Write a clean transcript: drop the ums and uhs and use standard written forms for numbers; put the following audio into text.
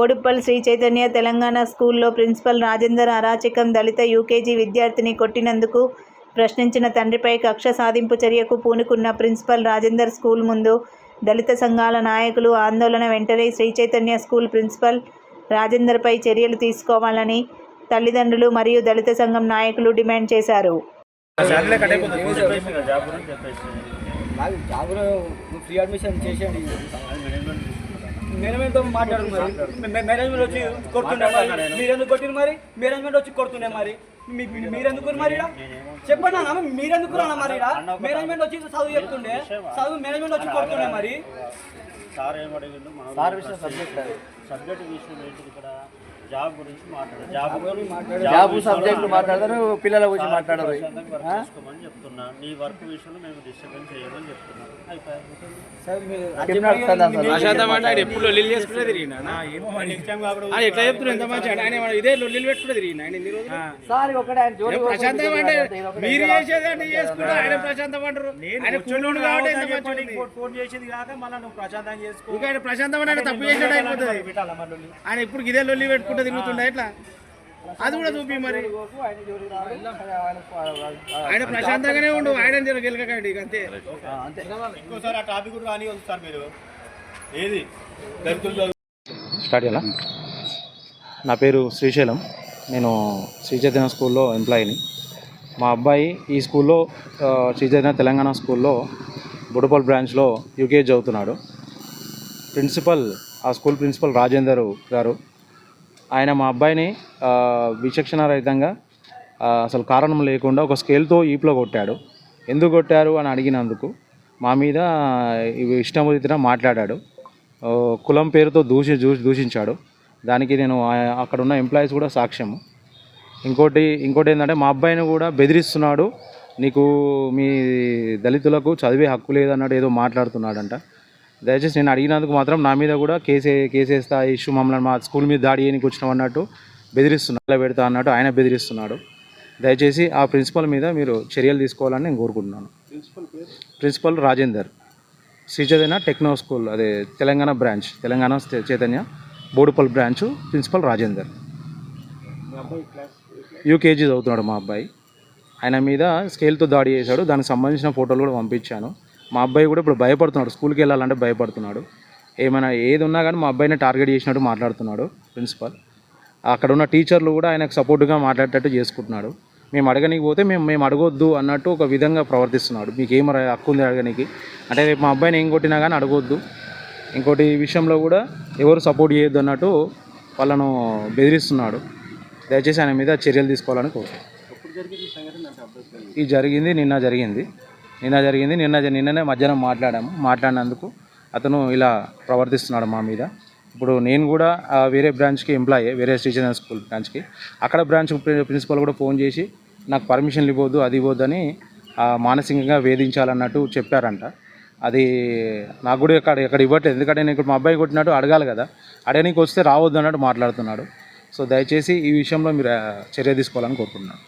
బోడుప్పల్ శ్రీ చైతన్య తెలంగాణ స్కూల్లో ప్రిన్సిపల్ రాజేందర్ అరాచకం. దళిత యూకేజీ విద్యార్థిని కొట్టినందుకు ప్రశ్నించిన తండ్రిపై కక్ష సాధింపు చర్యకు పూనుకున్న ప్రిన్సిపల్ రాజేందర్ స్కూల్ ముందు దళిత సంఘాల నాయకులు ఆందోళన. వెంటనే శ్రీ చైతన్య స్కూల్ ప్రిన్సిపల్ రాజేందర్పై చర్యలు తీసుకోవాలని తల్లిదండ్రులు మరియు దళిత సంఘం నాయకులు డిమాండ్ చేశారు. మేనేజ్మెంట్ మాట్లాడు మేనేజ్మెంట్ వచ్చి కొడుతుండే మీరెందుకు కొట్టిరు మరి మేనేజ్మెంట్ వచ్చి కొడుతుండే మరి మీరెందుకు మరి చెప్పండి అన్న మీరెందుకు రానా మరి మేనేజ్మెంట్ వచ్చి చదువు చెప్తుండే చదువు మేనేజ్మెంట్ వచ్చి కొడుతుండే మరి సార్ ఏమడిగిండు సబ్జెక్ట్ విషయం ఏంటి ఇక్కడ జాబ్ గురించి జాబ్ సబ్జెక్ట్ మాట్లాడతారు పిల్లల గురించి మాట్లాడరు చేసుకోమని చెప్తున్నా నీ వర్క్ విషయంలో మేము డిస్టర్బెన్స్ చేయమని చెప్తున్నాం ఎప్పుడు లొల్లి చేసుకునే తిరిగినా ఎట్లా చెప్తున్నా ఎంత మంచి ఆయన ఇదే లొల్లి పెట్టుకునే తిరిగినా ప్రశాంతం అంటే మీరు చేసేది చేసుకుంటా ఆయన ప్రశాంతం అంటారు ఆయన ఫోన్ చేసేది కాక మళ్ళీ నువ్వు ప్రశాంతం చేసుకో ఇంకా ఆయన ప్రశాంతం అంటే తప్పు చేసేది అయిపోతుంది ఆయన ఇప్పుడు ఇదే లొల్లి పెట్టుకుంటే తిరుగుతుండే ఎట్లా అది కూడా చూపి మరి ఆయన ప్రశాంతంగానే ఉండు ఆయన గెలకండి అంతే. ఇంకోసారి ఆ టాపిక్ కూడా రాని సార్ మీరు ఏది స్టార్ట్ చేయాలా? నా పేరు శ్రీశైలం. నేను శ్రీ చైతన్య స్కూల్లో ఎంప్లాయీని. మా అబ్బాయి ఈ స్కూల్లో శ్రీ చైతన్య తెలంగాణ స్కూల్లో బోడుప్పల్ బ్రాంచ్లో యూకేజీ చదువుతున్నాడు. ఆ స్కూల్ ప్రిన్సిపల్ రాజేందర్ గారు ఆయన మా అబ్బాయిని విచక్షణ రహితంగా అసలు కారణం లేకుండా ఒక స్కేల్తో ఈపులో కొట్టాడు. ఎందుకు కొట్టారు అని అడిగినందుకు మా మీద ఇష్టంరీతిగా మాట్లాడాడు. కులం పేరుతో దూషించాడు. దానికి నేను అక్కడ ఉన్న ఎంప్లాయీస్ కూడా సాక్ష్యము. ఇంకోటి ఏంటంటే మా అబ్బాయిని కూడా బెదిరిస్తున్నాడు. నీకు మీ దళితులకు చదివే హక్కు లేదన్నట్టు ఏదో మాట్లాడుతున్నాడంట. దయచేసి నేను అడిగినందుకు మాత్రం నా మీద కూడా కేసేస్తా ఇష్యూ మమ్మల్ని మా స్కూల్ మీద దాడి చేయడానికి వచ్చినాం అన్నట్టు బెదిరిస్తున్నాడు. పెడతా అన్నట్టు ఆయన బెదిరిస్తున్నాడు. దయచేసి ఆ ప్రిన్సిపల్ మీద మీరు చర్యలు తీసుకోవాలని నేను కోరుకుంటున్నాను. Principal Rajender, Shri Chaitanya techno school, అదే Telangana branch, Telangana Chaitanya Boduppal branch principal Rajender. UKG చదువుతున్నాడు మా అబ్బాయి. ఆయన మీద స్కేల్తో దాడి చేశాడు. దానికి సంబంధించిన ఫోటోలు కూడా పంపించాను. మా అబ్బాయి కూడా ఇప్పుడు భయపడుతున్నాడు. స్కూల్కి వెళ్ళాలంటే భయపడుతున్నాడు. ఏమైనా ఏది ఉన్నా కానీ మా అబ్బాయిని టార్గెట్ చేసినట్టు మాట్లాడుతున్నాడు ప్రిన్సిపల్. అక్కడ ఉన్న టీచర్లు కూడా ఆయనకు సపోర్ట్గా మాట్లాడేటట్టు చేసుకుంటున్నాడు. మేము అడగనికి పోతే మేము అడగొద్దు అన్నట్టు ఒక విధంగా ప్రవర్తిస్తున్నాడు. మీకు ఏం హక్కు ఉంది అడగనికి అంటే రేపు మా అబ్బాయిని ఏం కొట్టినా కానీ అడగొద్దు. ఇంకోటి ఈ విషయంలో కూడా ఎవరు సపోర్ట్ చేయొద్దు అన్నట్టు వాళ్ళను బెదిరిస్తున్నాడు. దయచేసి ఆయన మీద చర్యలు తీసుకోవాలని కోరుతున్నాను. నిన్ననే మధ్యాహ్నం మాట్లాడినందుకు అతను ఇలా ప్రవర్తిస్తున్నాడు మా మీద. ఇప్పుడు నేను కూడా వేరే బ్రాంచ్కి ఎంప్లాయీ, వేరే శ్రీ చైతన్య స్కూల్ బ్రాంచ్కి. అక్కడ బ్రాంచ్ ప్రిన్సిపల్ కూడా ఫోన్ చేసి నాకు పర్మిషన్లు ఇవ్వద్దు, అది ఇవ్వద్దని మానసికంగా వేధించాలన్నట్టు చెప్పారంట. అది నాకు కూడా ఎక్కడ ఇవ్వట్లేదు. ఎందుకంటే నేను ఇక్కడ మా అబ్బాయి కొట్టినట్టు అడగాలి కదా, అడగడానికి వస్తే రావద్దు అన్నట్టు మాట్లాడుతున్నాడు. సో దయచేసి ఈ విషయంలో మీరు చర్య తీసుకోవాలని కోరుకుంటున్నాను.